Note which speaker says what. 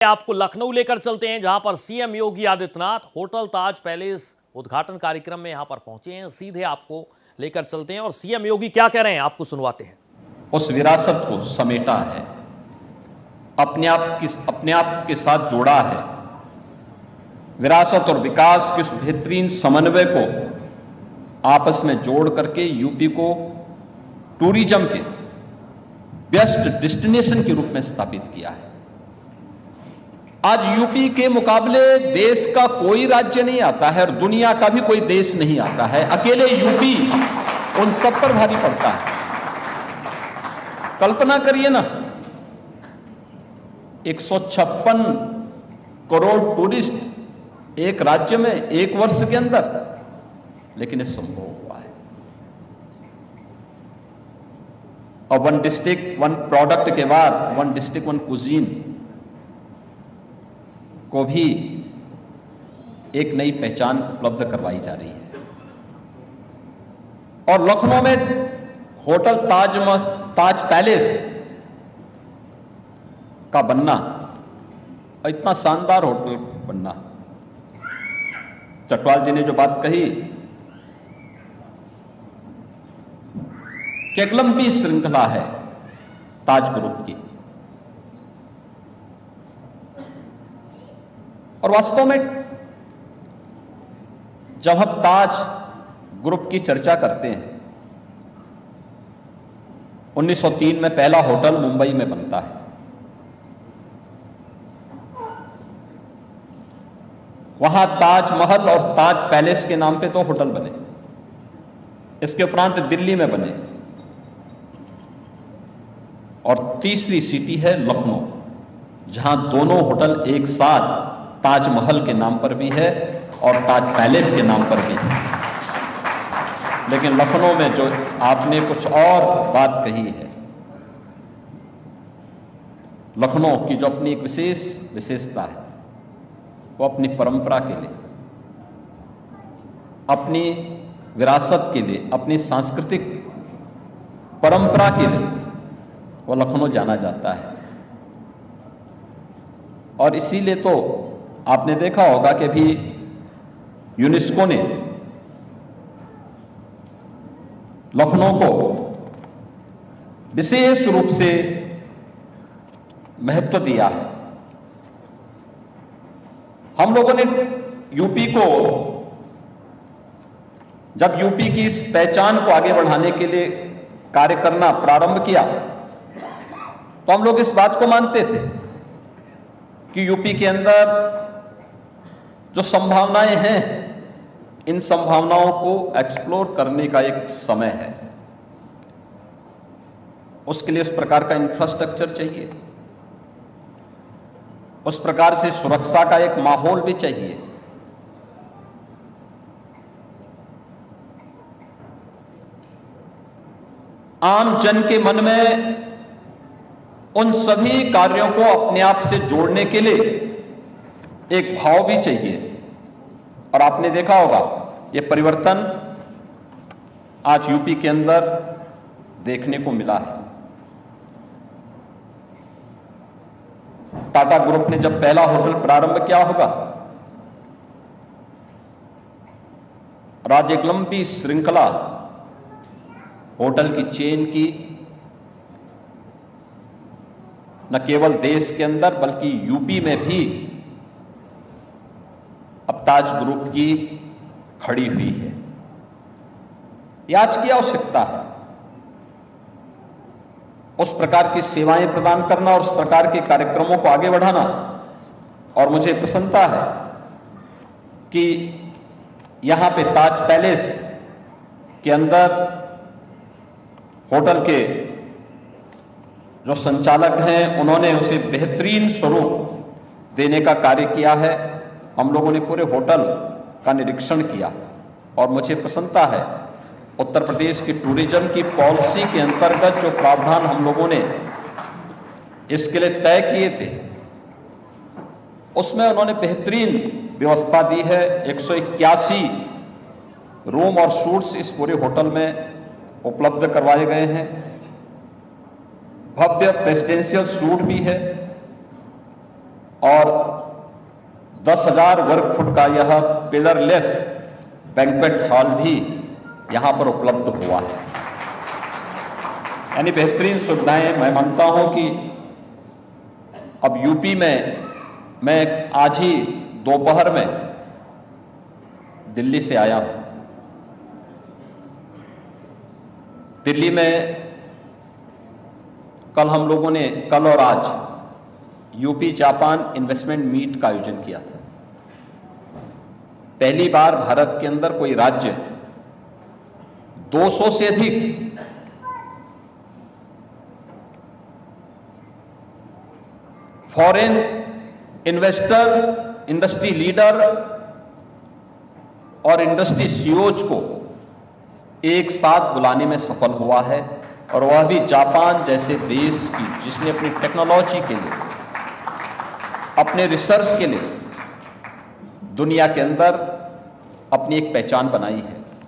Speaker 1: आपको लखनऊ लेकर चलते हैं, जहां पर सीएम योगी आदित्यनाथ होटल ताज पैलेस उद्घाटन कार्यक्रम में यहां पर पहुंचे हैं। सीधे आपको लेकर चलते हैं और सीएम योगी क्या कह रहे हैं आपको सुनवाते हैं।
Speaker 2: उस विरासत को समेटा है, अपने आप के साथ जोड़ा है। विरासत और विकास के उस बेहतरीन समन्वय को आपस में जोड़ करके यूपी को टूरिज्म के बेस्ट डेस्टिनेशन के रूप में स्थापित किया है। आज यूपी के मुकाबले देश का कोई राज्य नहीं आता है और दुनिया का भी कोई देश नहीं आता है। अकेले यूपी उन सब पर भारी पड़ता है। कल्पना करिए ना, 156 करोड़ टूरिस्ट एक राज्य में एक वर्ष के अंदर, लेकिन ये संभव हुआ है। और वन डिस्ट्रिक्ट वन प्रोडक्ट के बाद वन डिस्ट्रिक्ट वन कुजीन को भी एक नई पहचान उपलब्ध करवाई जा रही है। और लखनऊ में होटल ताज पैलेस का बनना, इतना शानदार होटल बनना, चटवाल जी ने जो बात कही कि एक लंबी श्रृंखला है ताज ग्रुप की, और वास्तव में जब हम ताज ग्रुप की चर्चा करते हैं, 1903 में पहला होटल मुंबई में बनता है। वहां ताजमहल और ताज पैलेस के नाम पे 2 होटल बने। इसके उपरांत दिल्ली में बने, और तीसरी सिटी है लखनऊ, जहां दोनों होटल एक साथ ताजमहल के नाम पर भी है और ताज पैलेस के नाम पर भी है। लेकिन लखनऊ में जो आपने कुछ और बात कही है, लखनऊ की जो अपनी एक विशेषता है, वो अपनी परंपरा के लिए, अपनी विरासत के लिए, अपनी सांस्कृतिक परंपरा के लिए वो लखनऊ जाना जाता है। और इसीलिए तो आपने देखा होगा कि भी यूनेस्को ने लखनऊ को विशेष रूप से महत्व दिया है। हम लोगों ने यूपी को, जब यूपी की इस पहचान को आगे बढ़ाने के लिए कार्य करना प्रारंभ किया, तो हम लोग इस बात को मानते थे कि यूपी के अंदर जो संभावनाएं हैं, इन संभावनाओं को एक्सप्लोर करने का एक समय है। उसके लिए उस प्रकार का इंफ्रास्ट्रक्चर चाहिए, उस प्रकार से सुरक्षा का एक माहौल भी चाहिए। आम जन के मन में उन सभी कार्यों को अपने आप से जोड़ने के लिए एक भाव भी चाहिए। और आपने देखा होगा ये परिवर्तन आज यूपी के अंदर देखने को मिला है। टाटा ग्रुप ने जब पहला होटल प्रारंभ किया होगा, और आज एक लंबी श्रृंखला होटल की चेन की न केवल देश के अंदर बल्कि यूपी में भी अब ताज ग्रुप की खड़ी हुई है। यह आज की आवश्यकता है, उस प्रकार की सेवाएं प्रदान करना और उस प्रकार के कार्यक्रमों को आगे बढ़ाना। और मुझे प्रसन्नता है कि यहां पे ताज पैलेस के अंदर होटल के जो संचालक हैं, उन्होंने उसे बेहतरीन स्वरूप देने का कार्य किया है। हम लोगों ने पूरे होटल का निरीक्षण किया और मुझे प्रसन्नता है, उत्तर प्रदेश की टूरिज्म की पॉलिसी के अंतर्गत जो प्रावधान हम लोगों ने इसके लिए तय किए थे, उसमें उन्होंने बेहतरीन व्यवस्था दी है। 181 रूम और सूट्स इस पूरे होटल में उपलब्ध करवाए गए हैं। भव्य प्रेसिडेंशियल सूट भी है और 10,000 वर्ग फुट का यह पिलरलेस बैंक्वेट हॉल भी यहां पर उपलब्ध हुआ है। यानी बेहतरीन सुविधाएं। मैं मानता हूं कि अब यूपी में मैं आज ही दोपहर में दिल्ली से आया हूं। दिल्ली में कल और आज यूपी जापान इन्वेस्टमेंट मीट का आयोजन किया था। पहली बार भारत के अंदर कोई राज्य 200 से अधिक फॉरेन इन्वेस्टर, इंडस्ट्री लीडर और इंडस्ट्री सीईओज को एक साथ बुलाने में सफल हुआ है, और वह भी जापान जैसे देश की, जिसने अपनी टेक्नोलॉजी के लिए, अपने रिसर्च के लिए दुनिया के अंदर अपनी एक पहचान बनाई है।